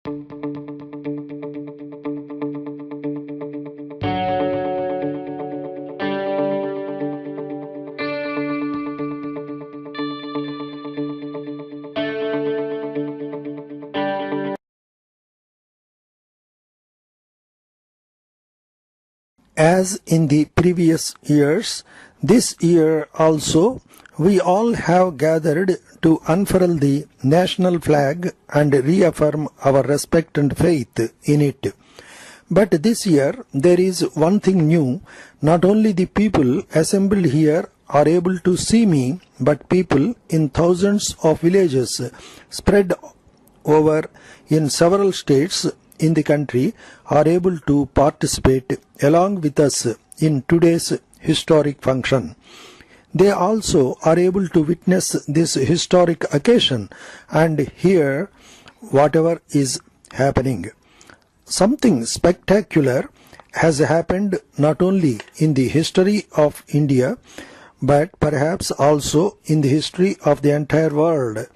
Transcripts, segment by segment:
As in the previous years, this year also we all have gathered to unfurl the national flag and reaffirm our respect and faith in it. But this year there is one thing new. Not only the people assembled here are able to see me, but people in thousands of villages spread over in several states in the country are able to participate along with us in today's historic function. They also are able to witness this historic occasion and hear whatever is happening. Something spectacular has happened not only in the history of India, but perhaps also in the history of the entire world,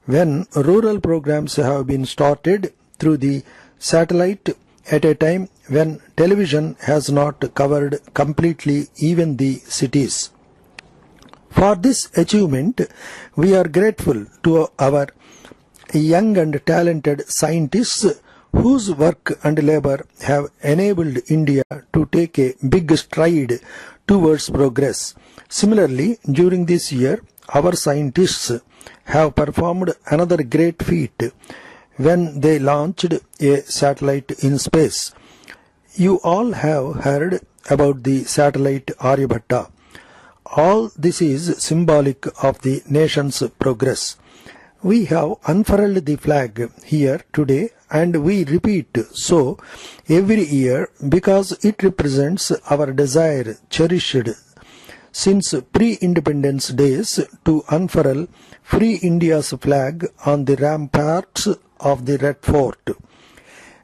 when rural programs have been started through the satellite at a time when television has not covered completely even the cities. For this achievement, we are grateful to our young and talented scientists whose work and labor have enabled India to take a big stride towards progress. Similarly, during this year, our scientists have performed another great feat when they launched a satellite in space. You all have heard about the satellite Aryabhatta. All this is symbolic of the nation's progress. We have unfurled the flag here today and we repeat so every year because it represents our desire cherished since pre-independence days to unfurl free India's flag on the ramparts of the Red Fort.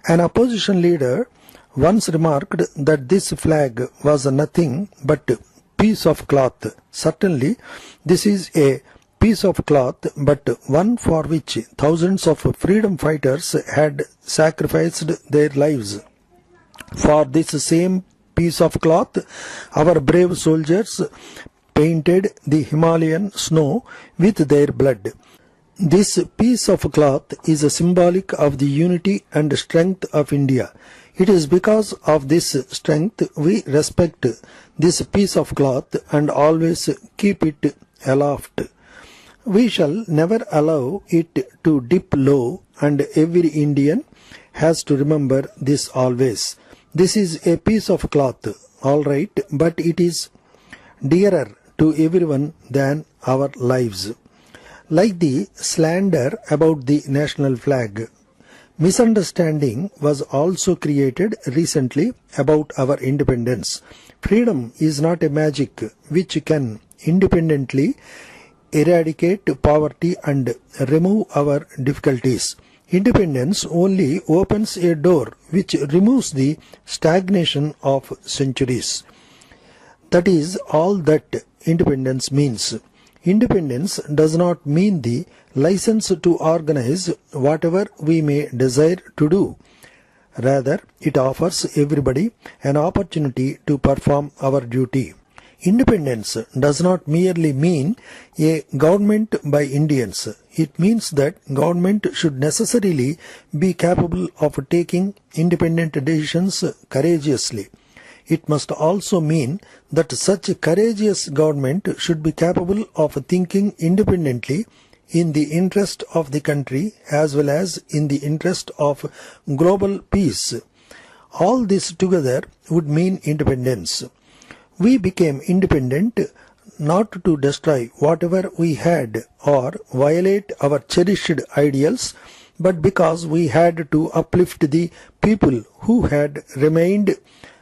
An opposition leader once remarked that this flag was nothing but a piece of cloth. Certainly, this is a piece of cloth, but one for which thousands of freedom fighters had sacrificed their lives. For this same piece of cloth, our brave soldiers painted the Himalayan snow with their blood. This piece of cloth is a symbolic of the unity and strength of India. It is because of this strength we respect this piece of cloth and always keep it aloft. We shall never allow it to dip low, and every Indian has to remember this always. This is a piece of cloth, all right, but it is dearer to everyone than our lives. Like the slander about the national flag, misunderstanding was also created recently about our independence. Freedom is not a magic which can independently eradicate poverty and remove our difficulties. Independence only opens a door which removes the stagnation of centuries. That is all that independence means. Independence does not mean the license to organize whatever we may desire to do. Rather, it offers everybody an opportunity to perform our duty. Independence does not merely mean a government by Indians. It means that government should necessarily be capable of taking independent decisions courageously. It must also mean that such a courageous government should be capable of thinking independently in the interest of the country as well as in the interest of global peace. All this together would mean independence. We became independent not to destroy whatever we had or violate our cherished ideals, but because we had to uplift the people who had remained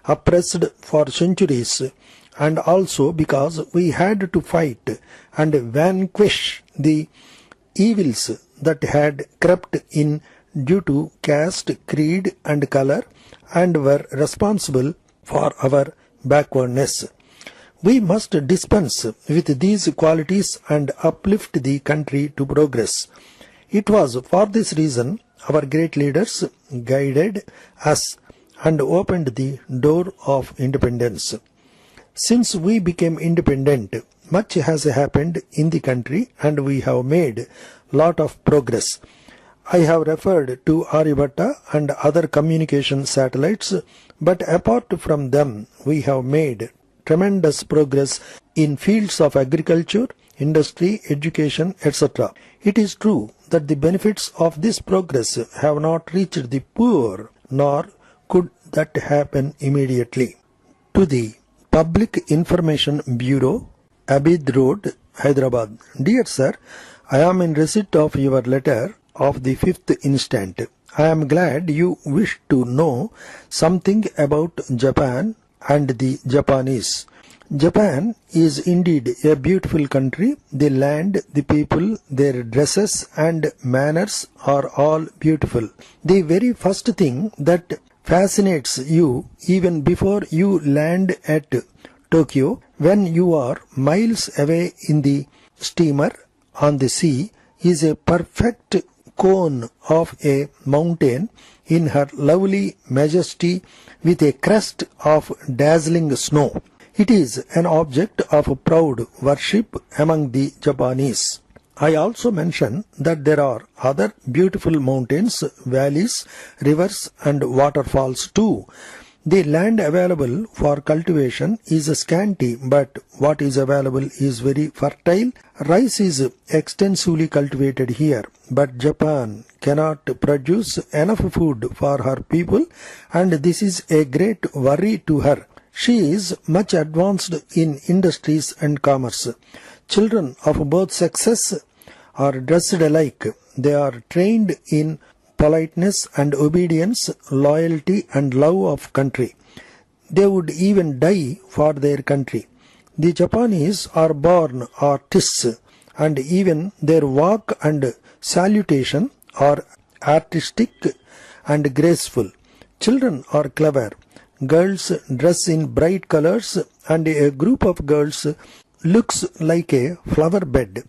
oppressed for centuries, and also because we had to fight and vanquish the evils that had crept in due to caste, creed and color and were responsible for our backwardness. We must dispense with these qualities and uplift the country to progress. It was for this reason our great leaders guided us and opened the door of independence. Since we became independent, much has happened in the country and we have made lot of progress. I have referred to Aryabhatta and other communication satellites, but apart from them, we have made tremendous progress in fields of agriculture, industry, education, etc. It is true that the benefits of this progress have not reached the poor, nor could that happen immediately. To the Public Information Bureau, Abid Road, Hyderabad. Dear Sir, I am in receipt of your letter of the 5th instant. I am glad you wish to know something about Japan and the Japanese. Japan is indeed a beautiful country. The land, the people, their dresses and manners are all beautiful. The very first thing that fascinates you even before you land at Tokyo, when you are miles away in the steamer on the sea, is a perfect cone of a mountain in her lovely majesty with a crest of dazzling snow. It is an object of proud worship among the Japanese. I also mention that there are other beautiful mountains, valleys, rivers and waterfalls too. The land available for cultivation is scanty, but what is available is very fertile. Rice is extensively cultivated here, but Japan cannot produce enough food for her people, and this is a great worry to her. She is much advanced in industries and commerce. Children of both sexes are dressed alike. They are trained in politeness and obedience, loyalty and love of country. They would even die for their country. The Japanese are born artists, and even their walk and salutation are artistic and graceful. Children are clever. Girls dress in bright colors, and a group of girls looks like a flower bed.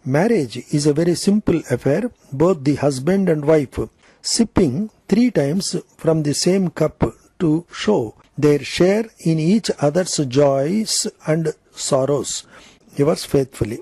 Marriage is a very simple affair, both the husband and wife sipping 3 times from the same cup to show their share in each other's joys and sorrows. Yours faithfully.